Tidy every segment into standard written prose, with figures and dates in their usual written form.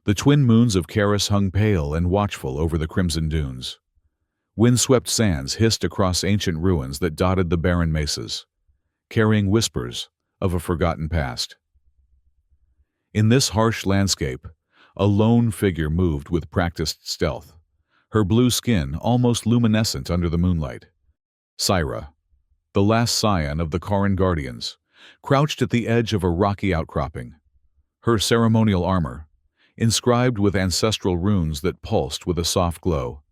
The twin moons of Karis hung pale and watchful over the crimson dunes. Windswept sands hissed across ancient ruins that dotted the barren mesas, carrying whispers of a forgotten past. In this harsh landscape, a lone figure moved with practiced stealth, her blue skin almost luminescent under the moonlight. Syra, the last scion of the Karin Guardians, crouched at the edge of a rocky outcropping. Her ceremonial armor, inscribed with ancestral runes that pulsed with a soft glow,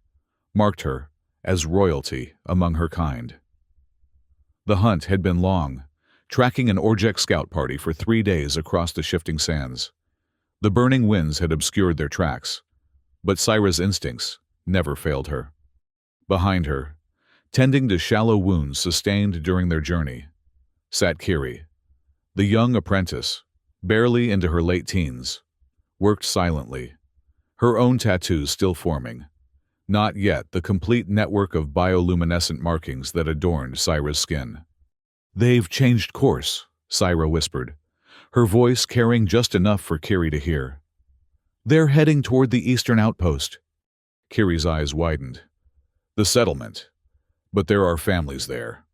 marked her as royalty among her kind. The hunt had been long, tracking an Orjek scout party for 3 days across the shifting sands. The burning winds had obscured their tracks, but Syra's instincts never failed her. Behind her, tending to shallow wounds sustained during their journey, sat Kiri. The young apprentice, barely into her late teens, worked silently, her own tattoos still forming, not yet the complete network of bioluminescent markings that adorned Syra's skin. "They've changed course," Syra whispered, her voice carrying just enough for Kiri to hear. "They're heading toward the eastern outpost." Kiri's eyes widened. "The settlement. But there are families there.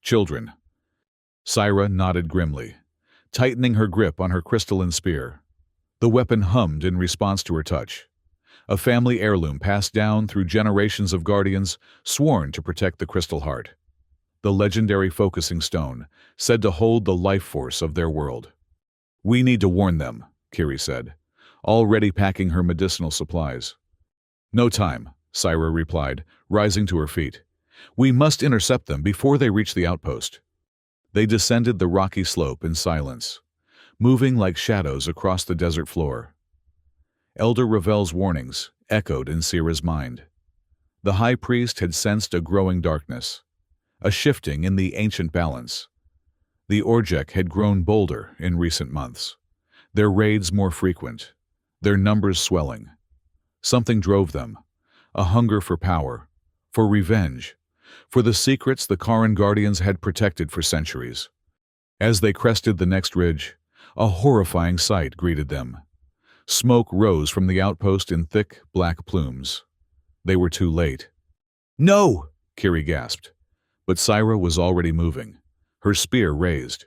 Children." Syra nodded grimly, tightening her grip on her crystalline spear. The weapon hummed in response to her touch. A family heirloom passed down through generations of guardians sworn to protect the crystal heart. The legendary focusing stone, said to hold the life force of their world. "We need to warn them," Kiri said, already packing her medicinal supplies. "No time," Syra replied, rising to her feet. "We must intercept them before they reach the outpost." They descended the rocky slope in silence, moving like shadows across the desert floor. Elder Ravel's warnings echoed in Syra's mind. The high priest had sensed a growing darkness, a shifting in the ancient balance. The Orjek had grown bolder in recent months, their raids more frequent, their numbers swelling. Something drove them, a hunger for power, for revenge, for the secrets the Karin Guardians had protected for centuries. As they crested the next ridge, a horrifying sight greeted them. Smoke rose from the outpost in thick, black plumes. They were too late. "No!" Kiri gasped. But Syra was already moving, her spear raised.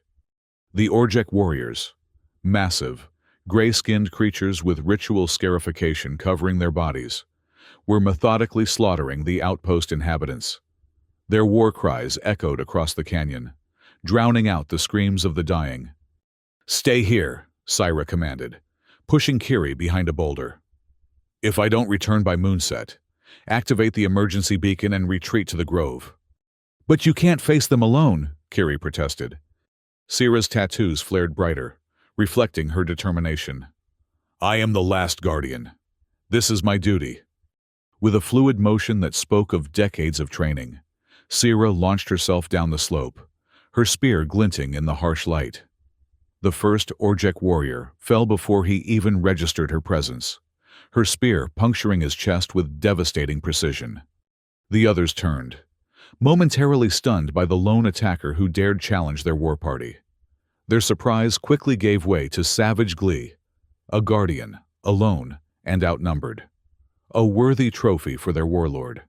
The Orjek warriors, massive, gray-skinned creatures with ritual scarification covering their bodies, were methodically slaughtering the outpost inhabitants. Their war cries echoed across the canyon, drowning out the screams of the dying. "Stay here," Syra commanded, pushing Kiri behind a boulder. "If I don't return by moonset, activate the emergency beacon and retreat to the grove." "But you can't face them alone," Kiri protested. Syra's tattoos flared brighter, reflecting her determination. "I am the last guardian. This is my duty." With a fluid motion that spoke of decades of training, Syra launched herself down the slope, her spear glinting in the harsh light. The first Orjek warrior fell before he even registered her presence, her spear puncturing his chest with devastating precision. The others turned, momentarily stunned by the lone attacker who dared challenge their war party. Their surprise quickly gave way to savage glee. A guardian, alone and outnumbered. A worthy trophy for their warlord.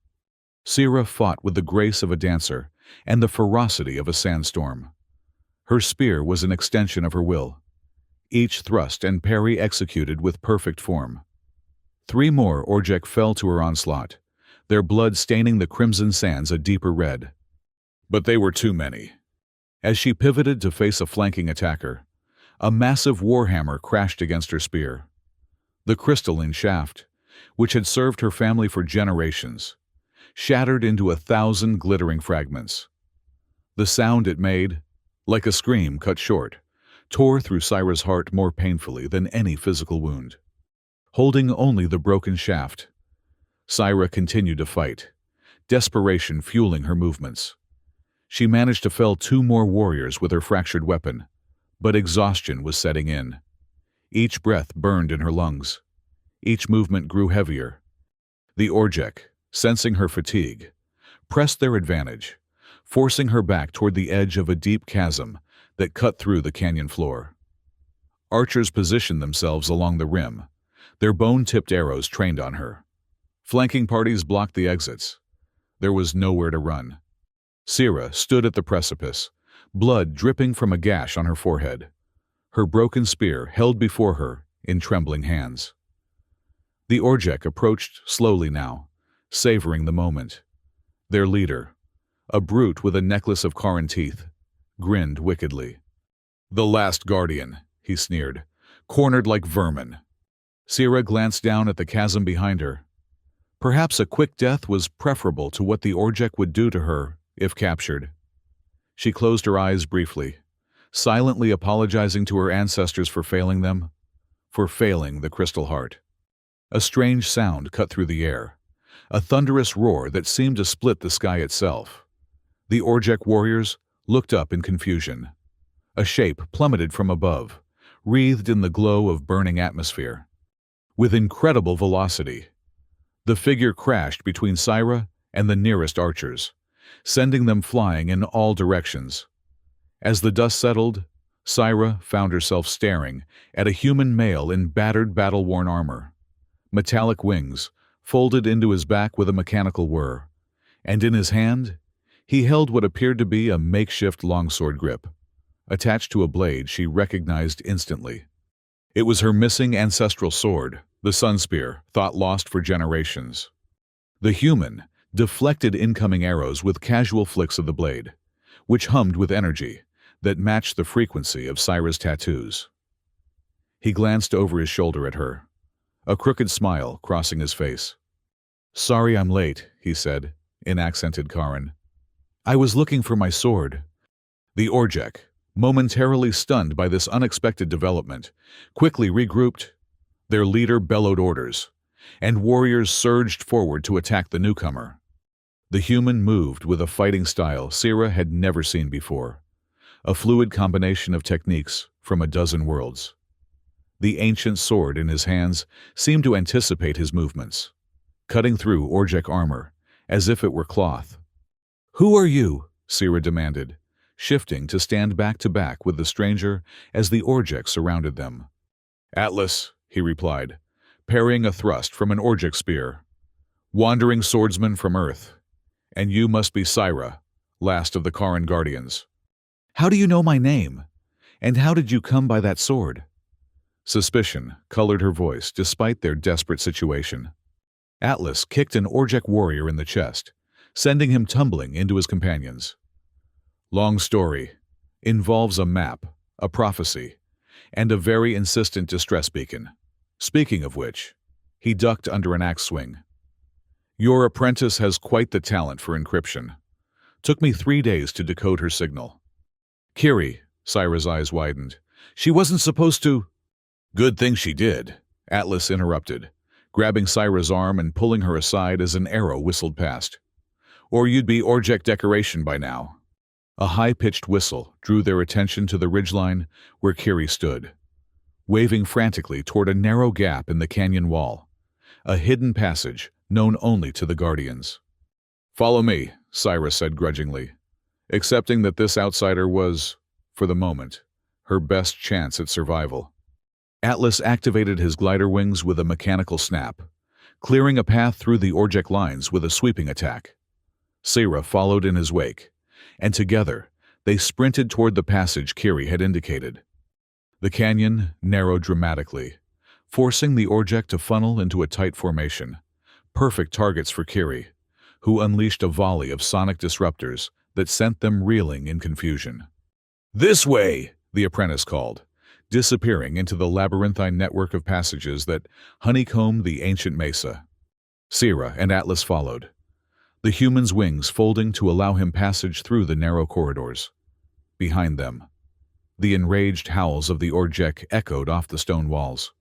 Syra fought with the grace of a dancer and the ferocity of a sandstorm. Her spear was an extension of her will, each thrust and parry executed with perfect form. 3 more Orjek fell to her onslaught, their blood staining the crimson sands a deeper red. But they were too many. As she pivoted to face a flanking attacker, a massive warhammer crashed against her spear. The crystalline shaft, which had served her family for generations, shattered into 1,000 glittering fragments. The sound it made, like a scream cut short, tore through Syra's heart more painfully than any physical wound. Holding only the broken shaft, Syra continued to fight, desperation fueling her movements. She managed to fell 2 more warriors with her fractured weapon, but exhaustion was setting in. Each breath burned in her lungs. Each movement grew heavier. The Orjek, sensing her fatigue, pressed their advantage, forcing her back toward the edge of a deep chasm that cut through the canyon floor. Archers positioned themselves along the rim, their bone-tipped arrows trained on her. Flanking parties blocked the exits. There was nowhere to run. Sira stood at the precipice, blood dripping from a gash on her forehead, her broken spear held before her in trembling hands. The Orjek approached slowly now, savoring the moment. Their leader, a brute with a necklace of Karin teeth, grinned wickedly. "The last guardian," he sneered, "cornered like vermin." Sira glanced down at the chasm behind her. Perhaps a quick death was preferable to what the Orjek would do to her if captured. She closed her eyes briefly, silently apologizing to her ancestors for failing them, for failing the Crystal Heart. A strange sound cut through the air, a thunderous roar that seemed to split the sky itself. The Orjek warriors looked up in confusion. A shape plummeted from above, wreathed in the glow of burning atmosphere. With incredible velocity, the figure crashed between Sira and the nearest archers, sending them flying in all directions. As the dust settled, Sira found herself staring at a human male in battered, battle-worn armor. Metallic wings folded into his back with a mechanical whir, and in his hand, he held what appeared to be a makeshift longsword grip, attached to a blade she recognized instantly. It was her missing ancestral sword, the Sun Spear, thought lost for generations. The human deflected incoming arrows with casual flicks of the blade, which hummed with energy that matched the frequency of Sira's tattoos. He glanced over his shoulder at her, a crooked smile crossing his face. "Sorry I'm late," he said, in accented Karin. "I was looking for my sword." The Orjek, momentarily stunned by this unexpected development, quickly regrouped. Their leader bellowed orders, and warriors surged forward to attack the newcomer. The human moved with a fighting style Sira had never seen before, a fluid combination of techniques from a dozen worlds. The ancient sword in his hands seemed to anticipate his movements, cutting through Orjek armor as if it were cloth. "Who are you?" Sira demanded, shifting to stand back to back with the stranger as the Orjek surrounded them. "Atlas," he replied, parrying a thrust from an Orjek spear. "Wandering swordsman from Earth. And you must be Sira, last of the Karin Guardians." "How do you know my name? And how did you come by that sword?" Suspicion colored her voice despite their desperate situation. Atlas kicked an Orjek warrior in the chest, sending him tumbling into his companions. "Long story. Involves a map, a prophecy, and a very insistent distress beacon. Speaking of which," he ducked under an axe swing. "Your apprentice has quite the talent for encryption. Took me 3 days to decode her signal." "Kiri," Sira's eyes widened. "She wasn't supposed to—" "Good thing she did," Atlas interrupted, grabbing Sira's arm and pulling her aside as an arrow whistled past. "Or you'd be Orjek decoration by now." A high-pitched whistle drew their attention to the ridgeline where Kiri stood, waving frantically toward a narrow gap in the canyon wall, a hidden passage known only to the Guardians. "Follow me," Sira said grudgingly, accepting that this outsider was, for the moment, her best chance at survival. Atlas activated his glider wings with a mechanical snap, clearing a path through the Orjek lines with a sweeping attack. Sira followed in his wake, and together they sprinted toward the passage Kiri had indicated. The canyon narrowed dramatically, forcing the Orjek to funnel into a tight formation, perfect targets for Kiri, who unleashed a volley of sonic disruptors that sent them reeling in confusion. "This way!" the apprentice called, disappearing into the labyrinthine network of passages that honeycombed the ancient mesa. Sira and Atlas followed, the human's wings folding to allow him passage through the narrow corridors. Behind them, the enraged howls of the Orjek echoed off the stone walls.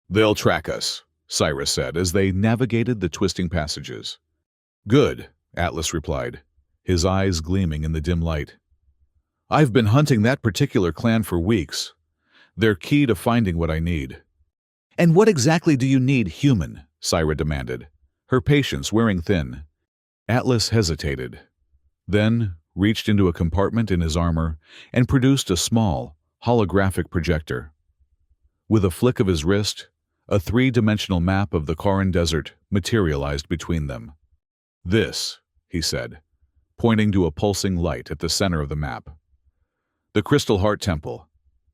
"They'll track us," Sira said as they navigated the twisting passages. "Good," Atlas replied, his eyes gleaming in the dim light. "I've been hunting that particular clan for weeks. They're key to finding what I need." "And what exactly do you need, human?" Sira demanded, her patience wearing thin. Atlas hesitated, then reached into a compartment in his armor and produced a small, holographic projector. With a flick of his wrist, A three-dimensional map of the Kharan Desert materialized between them. "This," he said, pointing to a pulsing light at the center of the map. "The Crystal Heart Temple.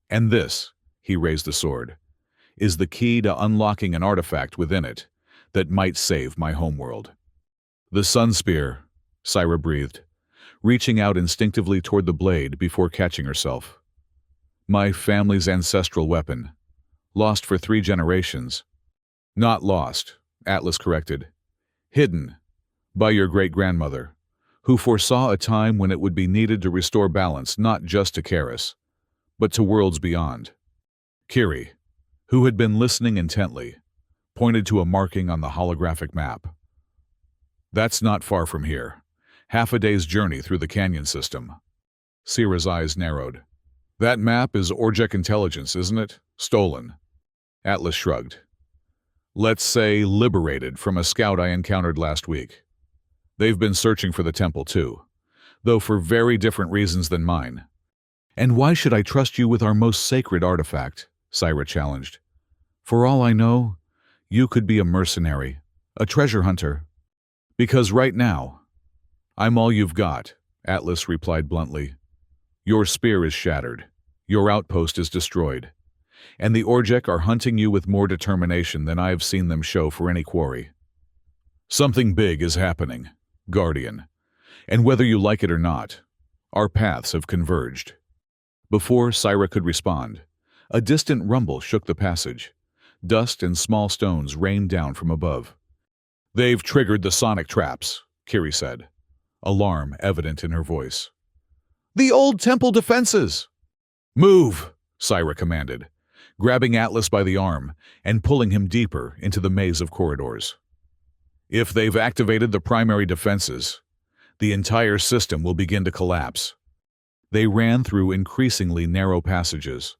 And this," he raised the sword, "is the key to unlocking an artifact within it that might save my homeworld." "The Sun Spear," Syra breathed, reaching out instinctively toward the blade before catching herself. "My family's ancestral weapon. Lost for 3 generations. Not lost," Atlas corrected. "Hidden. By your great-grandmother, who foresaw a time when it would be needed to restore balance not just to Karis, but to worlds beyond." Kiri, who had been listening intently, pointed to a marking on the holographic map. "That's not far from here. Half a day's journey through the canyon system." Sira's eyes narrowed. "That map is Orjek intelligence, isn't it? Stolen." Atlas shrugged. "Let's say liberated from a scout I encountered last week. They've been searching for the temple too, though for very different reasons than mine." "And why should I trust you with our most sacred artifact?" Syra challenged. "For all I know, you could be a mercenary, a treasure hunter." "Because right now, I'm all you've got," Atlas replied bluntly. "Your spear is shattered, your outpost is destroyed, and the Orjek are hunting you with more determination than I have seen them show for any quarry. Something big is happening, Guardian, and whether you like it or not, our paths have converged." Before Syra could respond, a distant rumble shook the passage. Dust and small stones rained down from above. "They've triggered the sonic traps," Kiri said, alarm evident in her voice. "The old temple defenses!" "Move!" Syra commanded, grabbing Atlas by the arm and pulling him deeper into the maze of corridors. "If they've activated the primary defenses, the entire system will begin to collapse." They ran through increasingly narrow passages,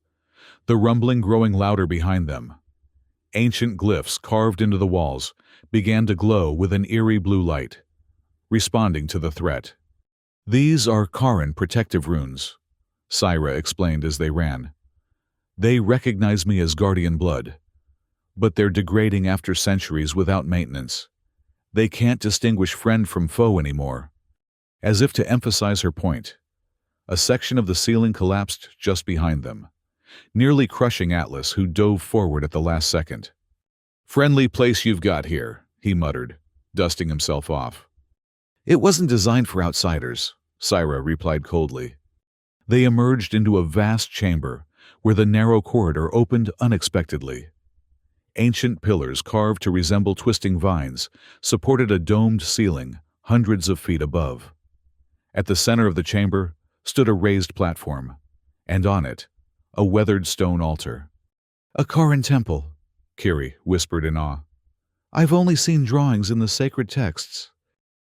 the rumbling growing louder behind them. Ancient glyphs carved into the walls began to glow with an eerie blue light, responding to the threat. "These are Kharan protective runes," Syra explained as they ran. "They recognize me as Guardian blood, but they're degrading after centuries without maintenance. They can't distinguish friend from foe anymore." As if to emphasize her point, a section of the ceiling collapsed just behind them, nearly crushing Atlas, who dove forward at the last second. "Friendly place you've got here," he muttered, dusting himself off. "It wasn't designed for outsiders," Syra replied coldly. They emerged into a vast chamber where the narrow corridor opened unexpectedly. Ancient pillars carved to resemble twisting vines supported a domed ceiling hundreds of feet above. At the center of the chamber stood a raised platform, and on it, a weathered stone altar. "A Kharan temple," Kiri whispered in awe. "I've only seen drawings in the sacred texts."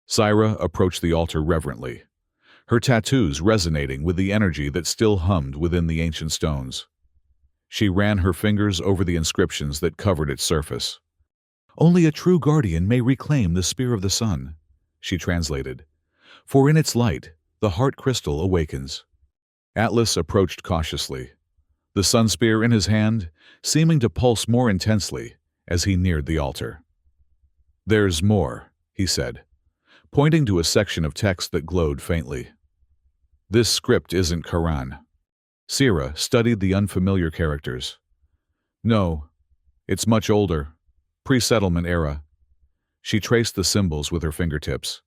Syra approached the altar reverently, her tattoos resonating with the energy that still hummed within the ancient stones. She ran her fingers over the inscriptions that covered its surface. "Only a true guardian may reclaim the Spear of the Sun," she translated, "for in its light, the heart crystal awakens." Atlas approached cautiously, the sun spear in his hand, seeming to pulse more intensely as he neared the altar. "There's more," he said, pointing to a section of text that glowed faintly. "This script isn't Kharan." Syra studied the unfamiliar characters. "No, it's much older, pre-settlement era." She traced the symbols with her fingertips.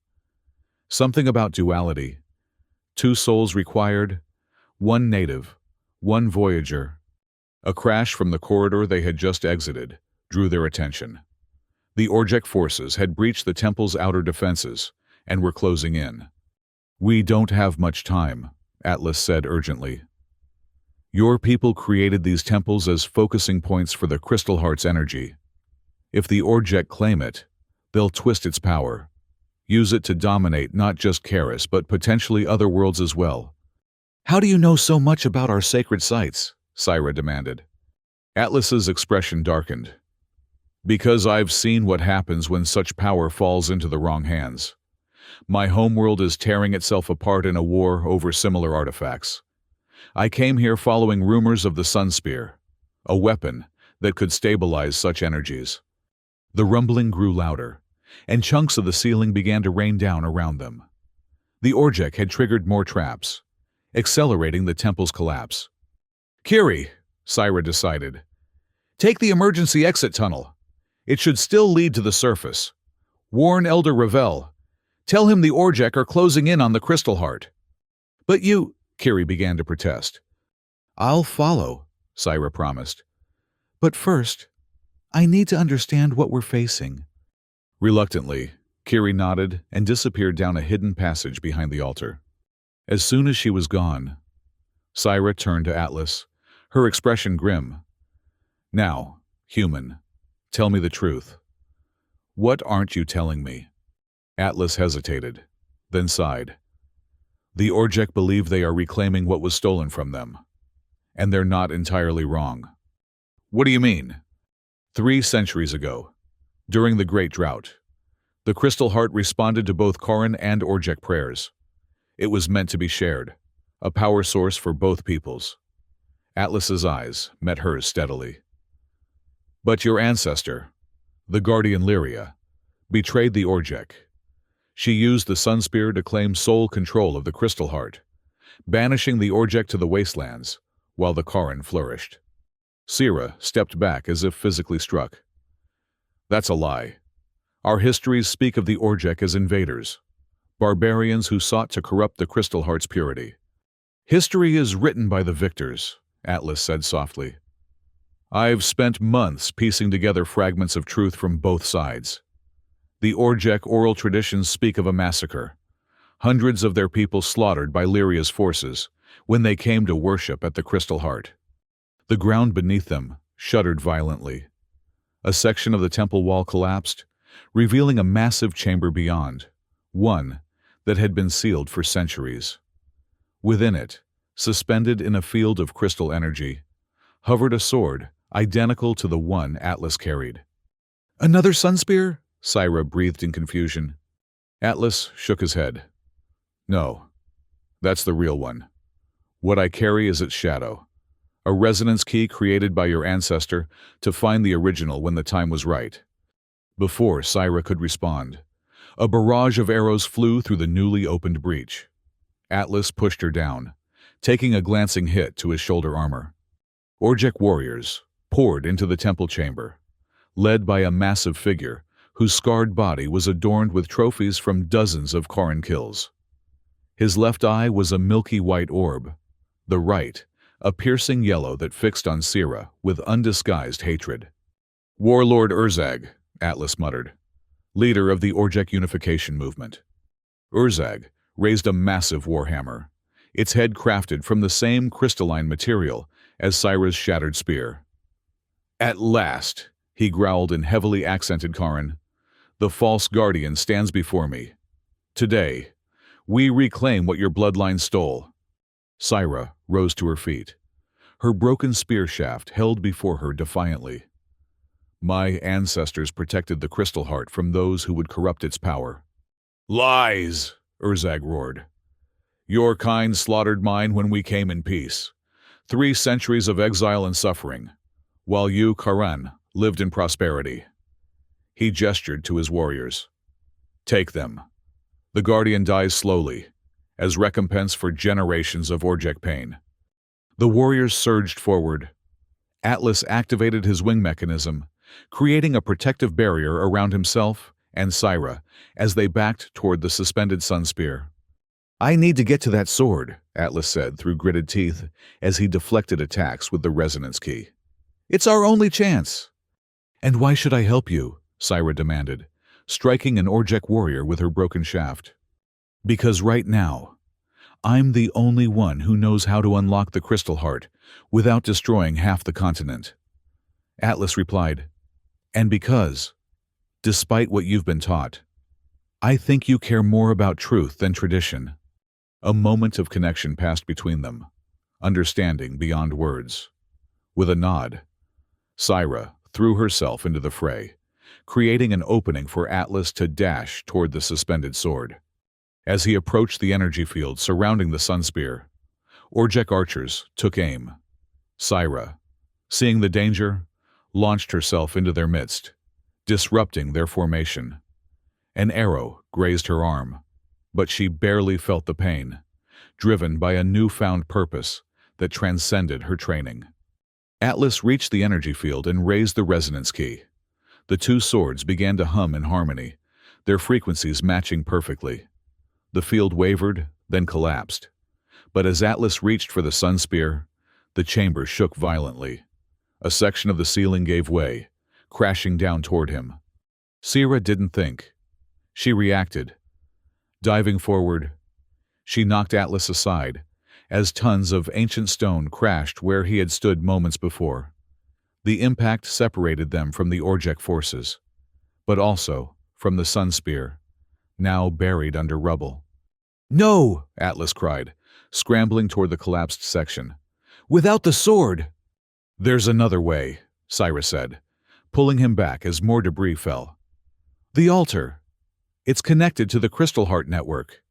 "Something about duality. 2 souls required, 1 native, 1 voyager." A crash from the corridor they had just exited drew their attention. The Orjek forces had breached the temple's outer defenses and were closing in. "We don't have much time," Atlas said urgently. "Your people created these temples as focusing points for the Crystal Heart's energy. If the Orjek claim it, they'll twist its power, use it to dominate not just Karis but potentially other worlds as well." "How do you know so much about our sacred sites?" Syra demanded. Atlas's expression darkened. "Because I've seen what happens when such power falls into the wrong hands. My homeworld is tearing itself apart in a war over similar artifacts. I came here following rumors of the Sun Spear, a weapon that could stabilize such energies. The rumbling grew louder, and chunks of the ceiling began to rain down around them. The Orjek had triggered more traps, accelerating the temple's collapse. "Kiri," Syra decided, "take the emergency exit tunnel. It should still lead to the surface. Warn Elder Ravel. Tell him the Orjek are closing in on the Crystal Heart." "But you," Kiri began to protest. "I'll follow," Syra promised. "But first, I need to understand what we're facing." Reluctantly, Kiri nodded and disappeared down a hidden passage behind the altar. As soon as she was gone, Syra turned to Atlas, her expression grim. "Now, human, tell me the truth. What aren't you telling me?" Atlas hesitated, then sighed. "The Orjek believe they are reclaiming what was stolen from them, and they're not entirely wrong." "What do you mean?" 3 centuries ago, during the Great Drought, the Crystal Heart responded to both Karin and Orjek prayers. It was meant to be shared, a power source for both peoples. Atlas's eyes met hers steadily. "But your ancestor, the Guardian Lyria, betrayed the Orjek. She used the Sun Spear to claim sole control of the Crystal Heart, banishing the Orjek to the wastelands, while the Karin flourished." Syra stepped back as if physically struck. "That's a lie. Our histories speak of the Orjek as invaders, barbarians who sought to corrupt the Crystal Heart's purity." "History is written by the victors," Atlas said softly. "I've spent months piecing together fragments of truth from both sides. The Orjek oral traditions speak of a massacre, hundreds of their people slaughtered by Lyria's forces when they came to worship at the Crystal Heart. The ground beneath them shuddered violently. A section of the temple wall collapsed, revealing a massive chamber beyond, one that had been sealed for centuries. Within it, suspended in a field of crystal energy, hovered a sword identical to the one Atlas carried. "Another Sun Spear?" Syra breathed in confusion. Atlas shook his head. "No, that's the real one. What I carry is its shadow. A resonance key created by your ancestor to find the original when the time was right." Before Syra could respond, a barrage of arrows flew through the newly opened breach. Atlas pushed her down, taking a glancing hit to his shoulder armor. Orjek warriors poured into the temple chamber, led by a massive figure whose scarred body was adorned with trophies from dozens of Karin kills. His left eye was a milky white orb, the right a piercing yellow that fixed on Syra with undisguised hatred. "Warlord Urzag," Atlas muttered, leader of the Orjek unification movement. Urzag raised a massive warhammer, its head crafted from the same crystalline material as Syra's shattered spear. "At last," he growled in heavily accented Karin, "the false guardian stands before me. Today, we reclaim what your bloodline stole." Syra rose to her feet, her broken spear shaft held before her defiantly. "My ancestors protected the Crystal Heart from those who would corrupt its power." "Lies!" Urzag roared. "Your kind slaughtered mine when we came in peace. 3 centuries of exile and suffering, while you, Karan, lived in prosperity." He gestured to his warriors. "Take them. The Guardian dies slowly, as recompense for generations of Orjek pain." The warriors surged forward. Atlas activated his wing mechanism, creating a protective barrier around himself and Syra as they backed toward the suspended Sun Spear. "I need to get to that sword," Atlas said through gritted teeth as he deflected attacks with the resonance key. "It's our only chance." "And why should I help you?" Syra demanded, striking an Orjek warrior with her broken shaft. "Because right now, I'm the only one who knows how to unlock the Crystal Heart without destroying half the continent." Atlas replied, "And because, despite what you've been taught, I think you care more about truth than tradition." A moment of connection passed between them, understanding beyond words. With a nod, Syra threw herself into the fray, creating an opening for Atlas to dash toward the suspended sword. As he approached the energy field surrounding the Sun Spear, Orjek archers took aim. Syra, seeing the danger, launched herself into their midst, disrupting their formation. An arrow grazed her arm, but she barely felt the pain, driven by a newfound purpose that transcended her training. Atlas reached the energy field and raised the resonance key. The two swords began to hum in harmony, their frequencies matching perfectly. The field wavered, then collapsed. But as Atlas reached for the sun spear, the chamber shook violently. A section of the ceiling gave way, crashing down toward him. Sira didn't think. She reacted. Diving forward, she knocked Atlas aside, as tons of ancient stone crashed where he had stood moments before. The impact separated them from the Orjek forces, but also from the sun spear, now buried under rubble. "No!" Atlas cried, scrambling toward the collapsed section. "Without the sword!" "There's another way," Sira said, pulling him back as more debris fell. "The altar. It's connected to the Crystal Heart network.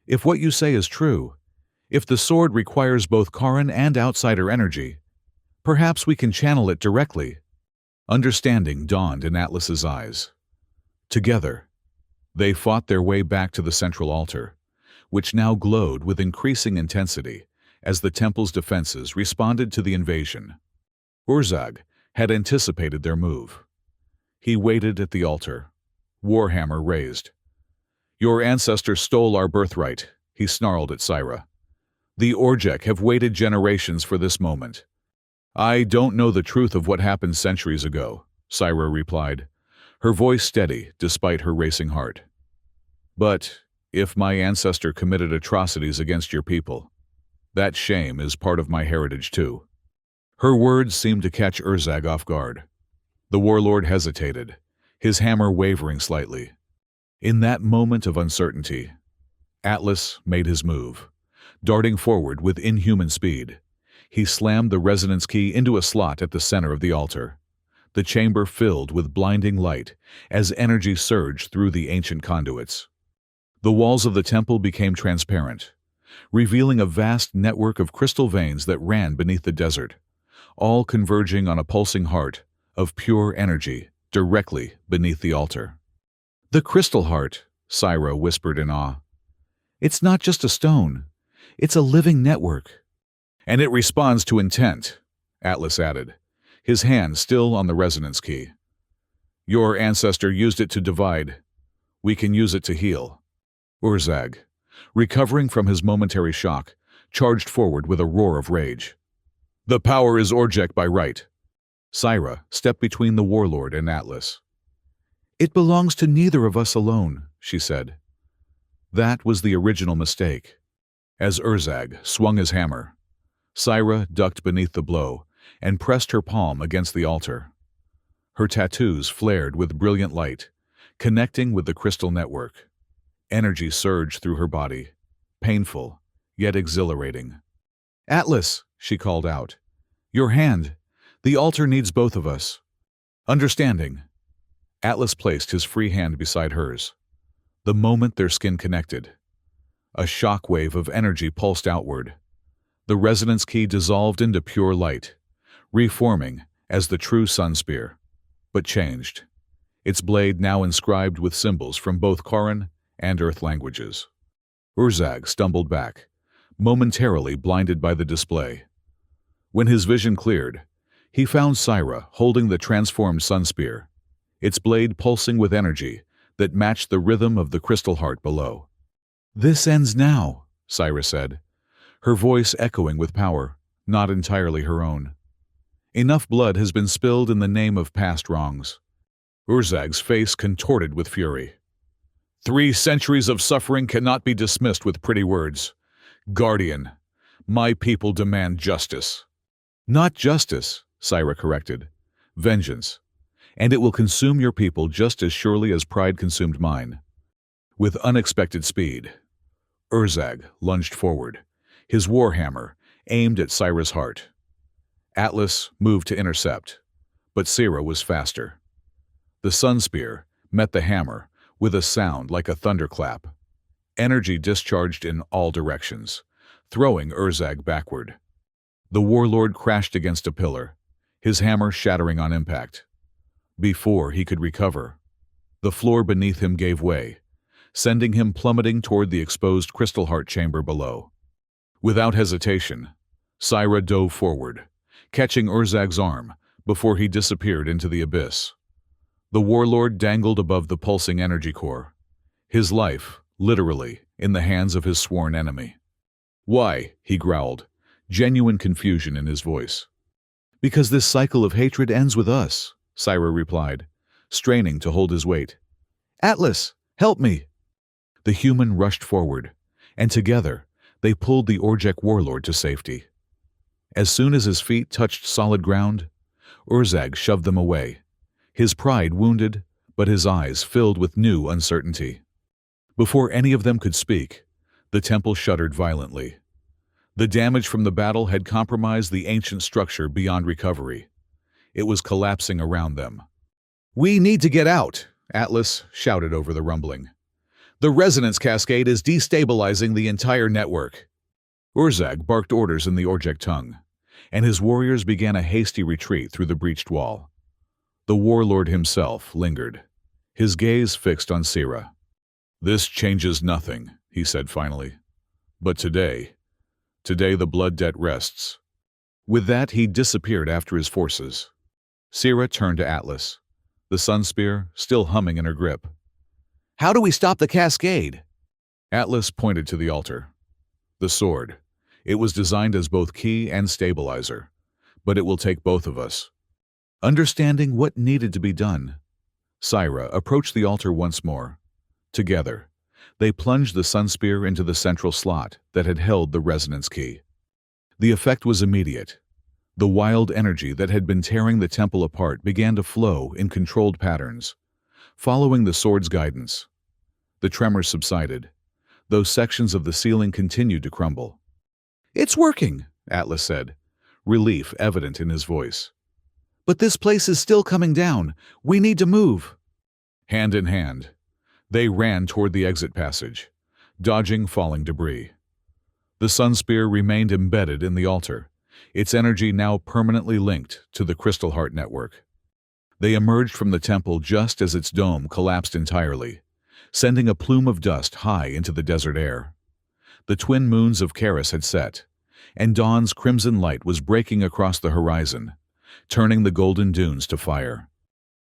If what you say is true, if the sword requires both Karin and outsider energy, perhaps we can channel it directly." Understanding dawned in Atlas's eyes. Together, they fought their way back to the central altar, which now glowed with increasing intensity as the temple's defenses responded to the invasion. Urzag had anticipated their move. He waited at the altar, warhammer raised. "Your ancestors stole our birthright," he snarled at Sira. "The Orjek have waited generations for this moment." "I don't know the truth of what happened centuries ago," Sira replied, her voice steady despite her racing heart. "But if my ancestor committed atrocities against your people, that shame is part of my heritage too." Her words seemed to catch Urzag off guard. The warlord hesitated, his hammer wavering slightly. In that moment of uncertainty, Atlas made his move. Darting forward with inhuman speed, he slammed the resonance key into a slot at the center of the altar. The chamber filled with blinding light as energy surged through the ancient conduits. The walls of the temple became transparent, revealing a vast network of crystal veins that ran beneath the desert, all converging on a pulsing heart of pure energy directly beneath the altar. "The Crystal Heart," Sira whispered in awe. "It's not just a stone. It's a living network." "And it responds to intent," Atlas added, his hand still on the resonance key. "Your ancestor used it to divide. We can use it to heal." Urzag, recovering from his momentary shock, charged forward with a roar of rage. "The power is Orjek by right." Sira stepped between the warlord and Atlas. "It belongs to neither of us alone," she said. That was the original mistake. As Urzag swung his hammer, Sira ducked beneath the blow and pressed her palm against the altar. Her tattoos flared with brilliant light, connecting with the crystal network. Energy surged through her body, painful, yet exhilarating. "Atlas," she called out. "Your hand. The altar needs both of us." Understanding, Atlas placed his free hand beside hers. The moment their skin connected, a shock wave of energy pulsed outward. The resonance key dissolved into pure light, reforming as the true sun spear, but changed, its blade now inscribed with symbols from both Karin and Earth languages. Urzag stumbled back, momentarily blinded by the display. When his vision cleared, he found Sira holding the transformed sun spear, its blade pulsing with energy that matched the rhythm of the crystal heart below. "This ends now," Sira said, her voice echoing with power, not entirely her own. "Enough blood has been spilled in the name of past wrongs." Urzag's face contorted with fury. 3 centuries of suffering cannot be dismissed with pretty words. Guardian, my people demand justice. "Not justice," Sira corrected. "Vengeance. And it will consume your people just as surely as pride consumed mine." With unexpected speed, Urzag lunged forward, his warhammer aimed at Sira's heart. Atlas moved to intercept, but Sira was faster. The sun spear met the hammer with a sound like a thunderclap. Energy discharged in all directions, throwing Urzag backward. The warlord crashed against a pillar, his hammer shattering on impact. Before he could recover, the floor beneath him gave way, sending him plummeting toward the exposed crystal heart chamber below. Without hesitation, Syra dove forward, catching Urzag's arm before he disappeared into the abyss. The warlord dangled above the pulsing energy core, his life, literally, in the hands of his sworn enemy. "Why?" he growled, genuine confusion in his voice. "Because this cycle of hatred ends with us," Syra replied, straining to hold his weight. "Atlas, help me!" The human rushed forward, and together they pulled the Orjek warlord to safety. As soon as his feet touched solid ground, Urzag shoved them away, his pride wounded, but his eyes filled with new uncertainty. Before any of them could speak, the temple shuddered violently. The damage from the battle had compromised the ancient structure beyond recovery. It was collapsing around them. "We need to get out," Atlas shouted over the rumbling. "The resonance cascade is destabilizing the entire network." Urzag barked orders in the Orjek tongue, and his warriors began a hasty retreat through the breached wall. The warlord himself lingered, his gaze fixed on Syra. "This changes nothing," he said finally. "But today the blood debt rests." With that, he disappeared after his forces. Syra turned to Atlas, the sun spear still humming in her grip. "How do we stop the cascade?" Atlas pointed to the altar. "The sword. It was designed as both key and stabilizer, but it will take both of us." Understanding what needed to be done, Syra approached the altar once more. Together, they plunged the sun spear into the central slot that had held the resonance key. The effect was immediate. The wild energy that had been tearing the temple apart began to flow in controlled patterns, following the sword's guidance. The tremors subsided, though sections of the ceiling continued to crumble. "It's working," Atlas said, relief evident in his voice. "But this place is still coming down. We need to move." Hand in hand, they ran toward the exit passage, dodging falling debris. The sun spear remained embedded in the altar, its energy now permanently linked to the Crystal Heart network. They emerged from the temple just as its dome collapsed entirely, sending a plume of dust high into the desert air. The twin moons of Karis had set, and dawn's crimson light was breaking across the horizon, turning the golden dunes to fire.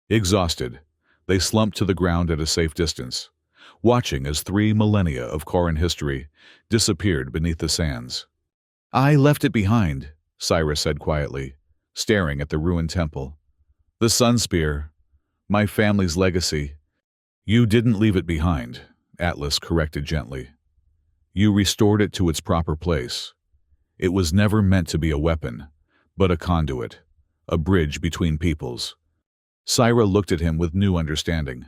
Exhausted, they slumped to the ground at a safe distance, watching as 3 millennia of Koran history disappeared beneath the sands. "I left it behind," Syra said quietly, staring at the ruined temple. "The sun spear, my family's legacy." "You didn't leave it behind," Atlas corrected gently. "You restored it to its proper place. It was never meant to be a weapon, but a conduit, a bridge between peoples." Syra looked at him with new understanding.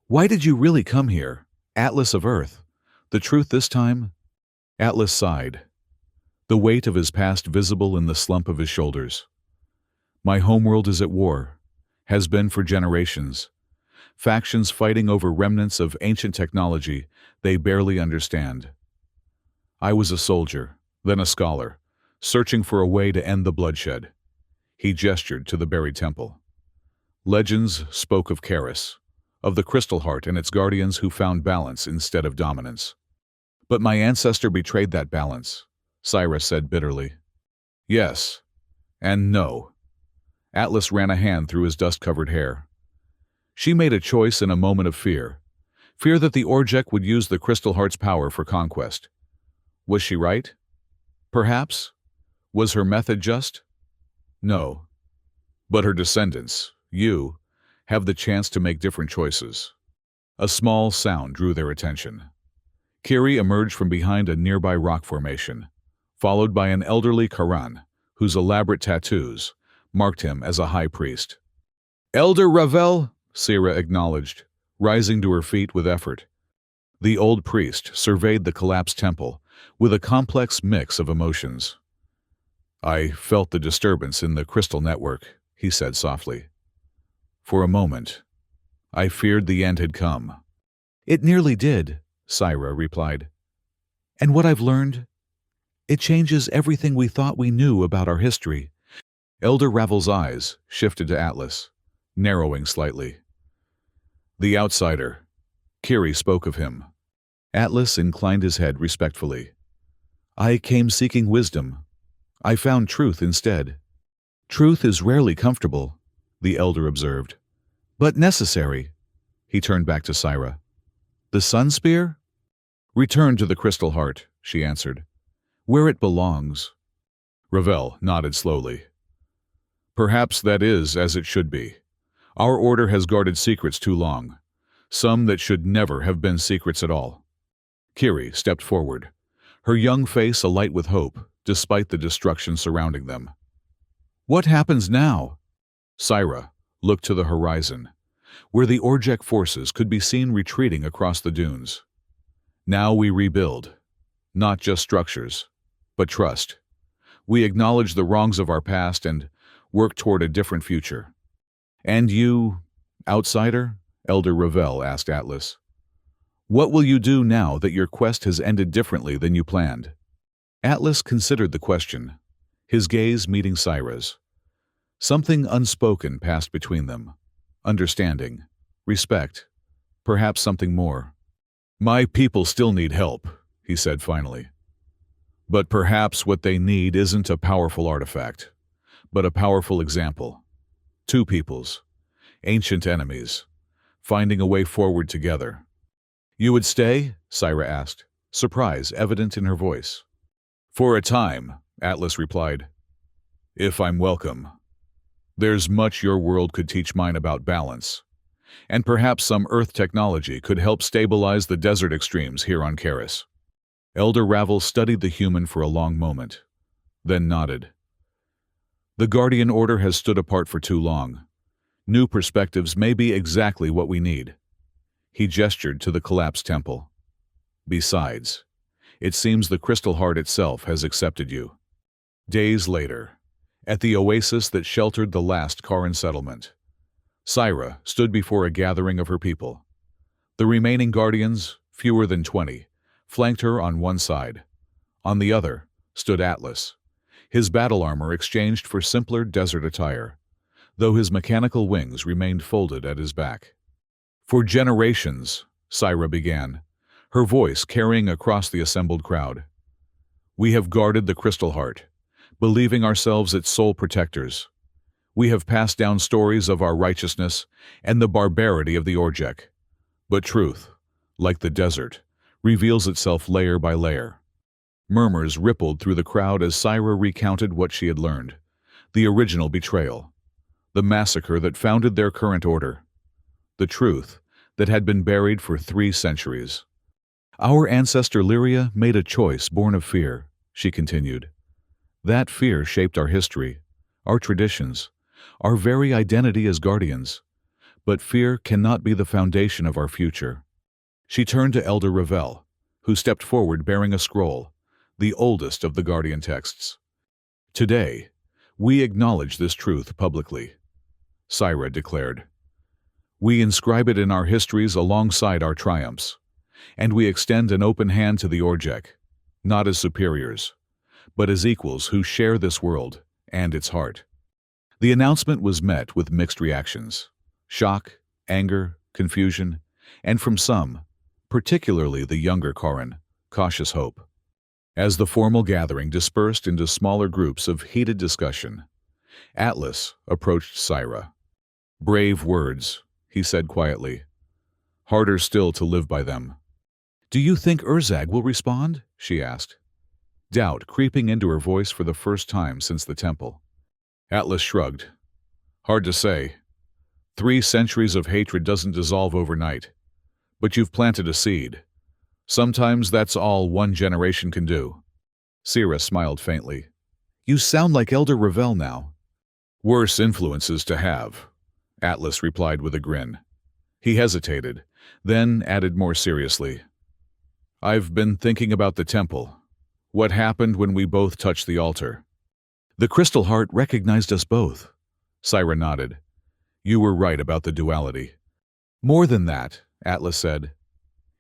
"Why did you really come here, Atlas of Earth? The truth this time?" Atlas sighed, the weight of his past visible in the slump of his shoulders. "My homeworld is at war, has been for generations. Factions fighting over remnants of ancient technology they barely understand. I was a soldier, then a scholar, searching for a way to end the bloodshed." He gestured to the buried temple. Legends spoke of Karis, of the Crystal Heart and its guardians who found balance instead of dominance. "But my ancestor betrayed that balance," Syra said bitterly. "Yes, and no." Atlas ran a hand through his dust-covered hair. "She made a choice in a moment of fear that the Orjek would use the Crystal Heart's power for conquest. Was she right? Perhaps. Was her method just? No. But her descendants, you, have the chance to make different choices." A small sound drew their attention. Kiri emerged from behind a nearby rock formation, followed by an elderly Karan, whose elaborate tattoos marked him as a high priest. "Elder Ravel," Syra acknowledged, rising to her feet with effort. The old priest surveyed the collapsed temple with a complex mix of emotions. "I felt the disturbance in the crystal network," he said softly. "For a moment, I feared the end had come." "It nearly did," Syra replied. "And what I've learned? It changes everything we thought we knew about our history." Elder Ravel's eyes shifted to Atlas, narrowing slightly. The outsider. Kiri spoke of him. Atlas inclined his head respectfully. I came seeking wisdom. I found truth instead. Truth is rarely comfortable, the elder observed. But necessary. He turned back to Syra. The sun spear? Return to the crystal heart, she answered. Where it belongs. Ravel nodded slowly. Perhaps that is as it should be. Our order has guarded secrets too long, some that should never have been secrets at all. Kiri stepped forward, her young face alight with hope, despite the destruction surrounding them. What happens now? Syra looked to the horizon, where the Orjek forces could be seen retreating across the dunes. Now we rebuild, not just structures, but trust. We acknowledge the wrongs of our past and work toward a different future. And you, outsider? Elder Ravel asked Atlas. What will you do now that your quest has ended differently than you planned? Atlas considered the question, his gaze meeting Syra's. Something unspoken passed between them. Understanding, respect, perhaps something more. My people still need help, he said finally. But perhaps what they need isn't a powerful artifact, but a powerful example. Two peoples, ancient enemies, finding a way forward together. You would stay? Syra asked, surprise evident in her voice. For a time, Atlas replied. If I'm welcome. There's much your world could teach mine about balance, and perhaps some Earth technology could help stabilize the desert extremes here on Karis. Elder Ravel studied the human for a long moment, then nodded. The Guardian Order has stood apart for too long. New perspectives may be exactly what we need. He gestured to the collapsed temple. Besides, it seems the Crystal Heart itself has accepted you. Days later, at the oasis that sheltered the last Karan settlement, Syra stood before a gathering of her people. The remaining Guardians, fewer than 20, flanked her on one side. On the other stood Atlas, his battle armor exchanged for simpler desert attire, though his mechanical wings remained folded at his back. For generations, Syra began, her voice carrying across the assembled crowd. We have guarded the Crystal Heart, believing ourselves its sole protectors. We have passed down stories of our righteousness and the barbarity of the Orjek. But truth, like the desert, reveals itself layer by layer. Murmurs rippled through the crowd as Syra recounted what she had learned. The original betrayal. The massacre that founded their current order. The truth that had been buried for 3 centuries. Our ancestor Lyria made a choice born of fear, she continued. That fear shaped our history, our traditions, our very identity as guardians. But fear cannot be the foundation of our future. She turned to Elder Ravel, who stepped forward bearing a scroll, the oldest of the Guardian texts. Today, we acknowledge this truth publicly, Syra declared. We inscribe it in our histories alongside our triumphs, and we extend an open hand to the Orjek, not as superiors, but as equals who share this world and its heart. The announcement was met with mixed reactions: shock, anger, confusion, and from some, particularly the younger Karan, cautious hope. As the formal gathering dispersed into smaller groups of heated discussion, Atlas approached Syra. Brave words, he said quietly. Harder still to live by them. Do you think Urzag will respond? She asked, doubt creeping into her voice for the first time since the temple. Atlas shrugged. Hard to say. 3 centuries of hatred doesn't dissolve overnight. But you've planted a seed. Sometimes that's all one generation can do. Syra smiled faintly. You sound like Elder Ravel now. Worse influences to have, Atlas replied with a grin. He hesitated, then added more seriously. I've been thinking about the temple. What happened when we both touched the altar? The Crystal Heart recognized us both. Syra nodded. You were right about the duality. More than that, Atlas said.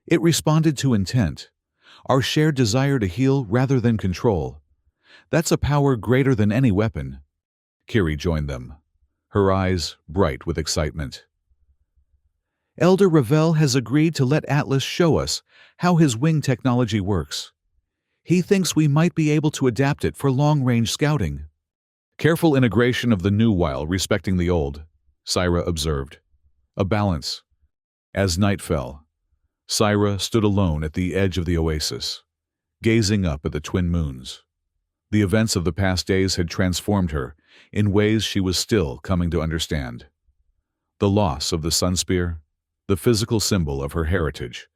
It responded to intent, our shared desire to heal rather than control. That's a power greater than any weapon. Kiri joined them, her eyes bright with excitement. Elder Ravel has agreed to let Atlas show us how his wing technology works. He thinks we might be able to adapt it for long-range scouting. Careful integration of the new while respecting the old, Syra observed. A balance. As night fell, Syra stood alone at the edge of the oasis, gazing up at the twin moons. The events of the past days had transformed her in ways she was still coming to understand. The loss of the sun spear, the physical symbol of her heritage,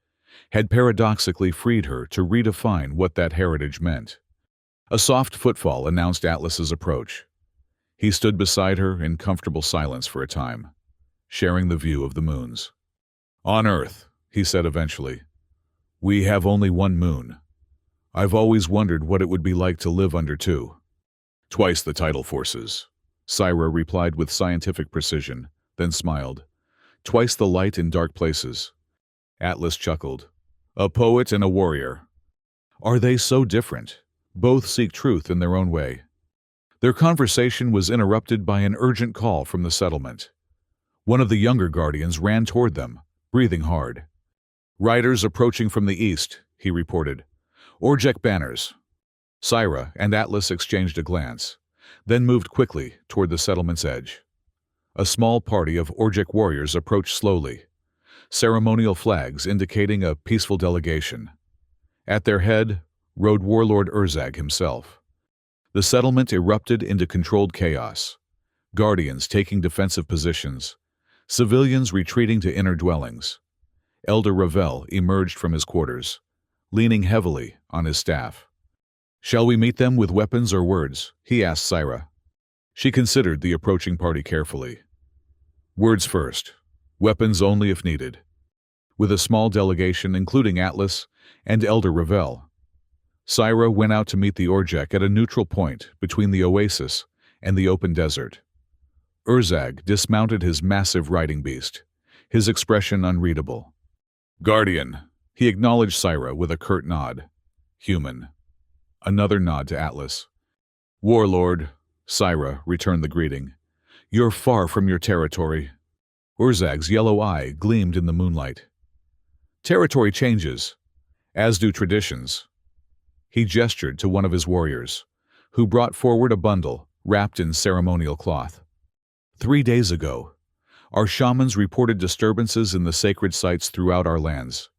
had paradoxically freed her to redefine what that heritage meant. A soft footfall announced Atlas's approach. He stood beside her in comfortable silence for a time, sharing the view of the moons. "On Earth," he said eventually, "we have only one moon. I've always wondered what it would be like to live under two." "Twice the tidal forces," Syra replied with scientific precision, then smiled. "Twice the light in dark places." Atlas chuckled. "A poet and a warrior. Are they so different? Both seek truth in their own way." Their conversation was interrupted by an urgent call from the settlement. One of the younger guardians ran toward them, breathing hard. "Riders approaching from the east," he reported. "Orjek banners." Syra and Atlas exchanged a glance, then moved quickly toward the settlement's edge. A small party of Orjek warriors approached slowly, ceremonial flags indicating a peaceful delegation. At their head rode warlord Urzag himself. The settlement erupted into controlled chaos, guardians taking defensive positions, civilians retreating to inner dwellings. Elder Ravel emerged from his quarters, leaning heavily on his staff. "Shall we meet them with weapons or words?" he asked Syra. She considered the approaching party carefully. "Words first, weapons only if needed." With a small delegation including Atlas and Elder Ravel, Syra went out to meet the Orjek at a neutral point between the oasis and the open desert. Urzag dismounted his massive riding beast, his expression unreadable. "Guardian," he acknowledged Syra with a curt nod. "Human." Another nod to Atlas. "Warlord," Syra returned the greeting. "You're far from your territory." Urzag's yellow eye gleamed in the moonlight. "Territory changes, as do traditions." He gestured to one of his warriors, who brought forward a bundle wrapped in ceremonial cloth. 3 days ago, our shamans reported disturbances in the sacred sites throughout our lands.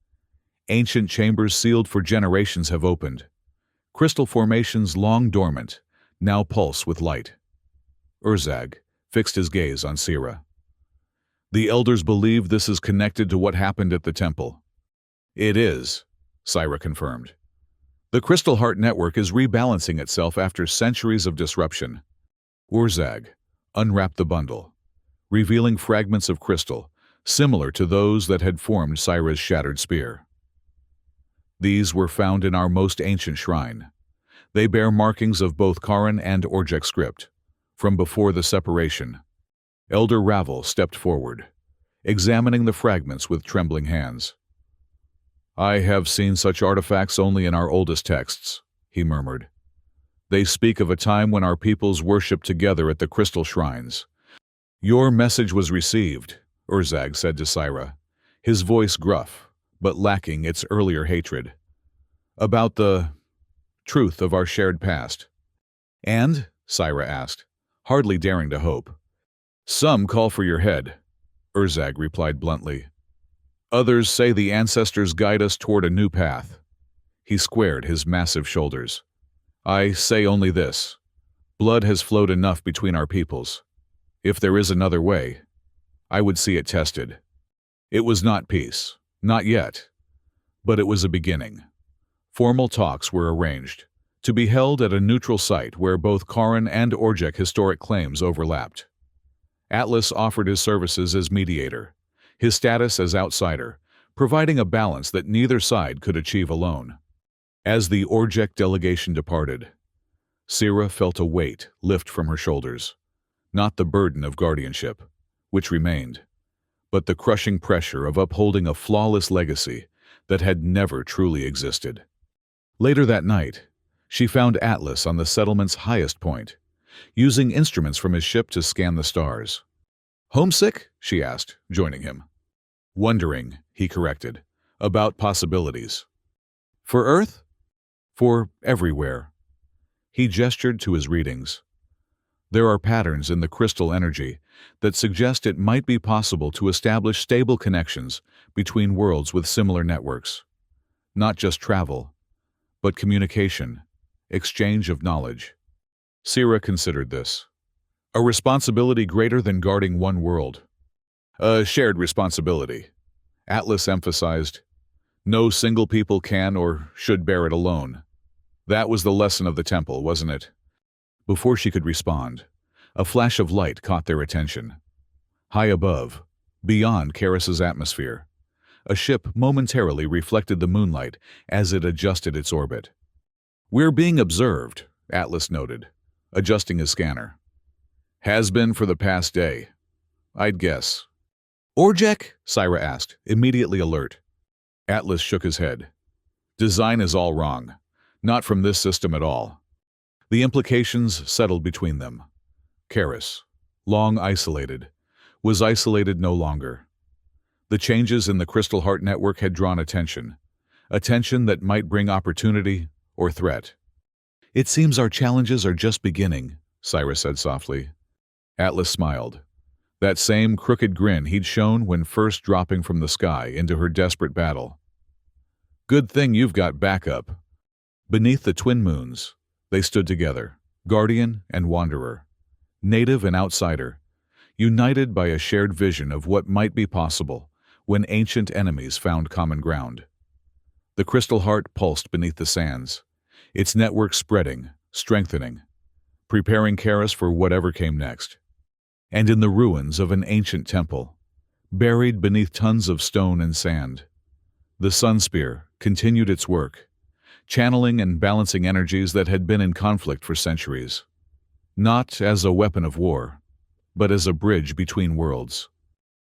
Ancient chambers sealed for generations have opened. Crystal formations long dormant now pulse with light. Urzag fixed his gaze on Syra. "The elders believe this is connected to what happened at the temple." "It is," Syra confirmed. "The Crystal Heart network is rebalancing itself after centuries of disruption." Urzag unwrapped the bundle, revealing fragments of crystal similar to those that had formed Syra's shattered spear. "These were found in our most ancient shrine. They bear markings of both Karin and Orjek script, from before the separation." Elder Ravel stepped forward, examining the fragments with trembling hands. "I have seen such artifacts only in our oldest texts," he murmured. "They speak of a time when our peoples worshipped together at the crystal shrines." "Your message was received," Urzag said to Syra, his voice gruff, but lacking its earlier hatred. "About the truth of our shared past." "And?" Syra asked, hardly daring to hope. "Some call for your head," Urzag replied bluntly. "Others say the ancestors guide us toward a new path." He squared his massive shoulders. "I say only this. Blood has flowed enough between our peoples. If there is another way, I would see it tested. It was not peace, not yet, but it was a beginning." Formal talks were arranged, to be held at a neutral site where both Karin and Orjek historic claims overlapped. Atlas offered his services as mediator, his status as outsider, providing a balance that neither side could achieve alone. As the Orjek delegation departed, Syra felt a weight lift from her shoulders, not the burden of guardianship, which remained, but the crushing pressure of upholding a flawless legacy that had never truly existed. Later that night, she found Atlas on the settlement's highest point, using instruments from his ship to scan the stars. "Homesick?" she asked, joining him. "Wondering," he corrected, "about possibilities." "For Earth?" "For everywhere." He gestured to his readings. There are patterns in the crystal energy that suggest it might be possible to establish stable connections between worlds with similar networks. Not just travel, but communication, exchange of knowledge. Sira considered this. A responsibility greater than guarding one world. A shared responsibility. Atlas emphasized, no single people can or should bear it alone. That was the lesson of the temple, wasn't it? Before she could respond, a flash of light caught their attention. High above, beyond Karis's atmosphere, a ship momentarily reflected the moonlight as it adjusted its orbit. "We're being observed," Atlas noted, adjusting his scanner. "Has been for the past day, I'd guess." "Orjek?" Sira asked, immediately alert. Atlas shook his head. "Design is all wrong. Not from this system at all." The implications settled between them. Karis, long isolated, was isolated no longer. The changes in the Crystal Heart network had drawn attention that might bring opportunity or threat. "It seems our challenges are just beginning," Sira said softly. Atlas smiled. That same crooked grin he'd shown when first dropping from the sky into her desperate battle. "Good thing you've got backup." Beneath the twin moons, they stood together, guardian and wanderer, native and outsider, united by a shared vision of what might be possible when ancient enemies found common ground. The Crystal Heart pulsed beneath the sands, its network spreading, strengthening, preparing Karis for whatever came next. And in the ruins of an ancient temple, buried beneath tons of stone and sand, the Sun Spear continued its work, channeling and balancing energies that had been in conflict for centuries. Not as a weapon of war, but as a bridge between worlds.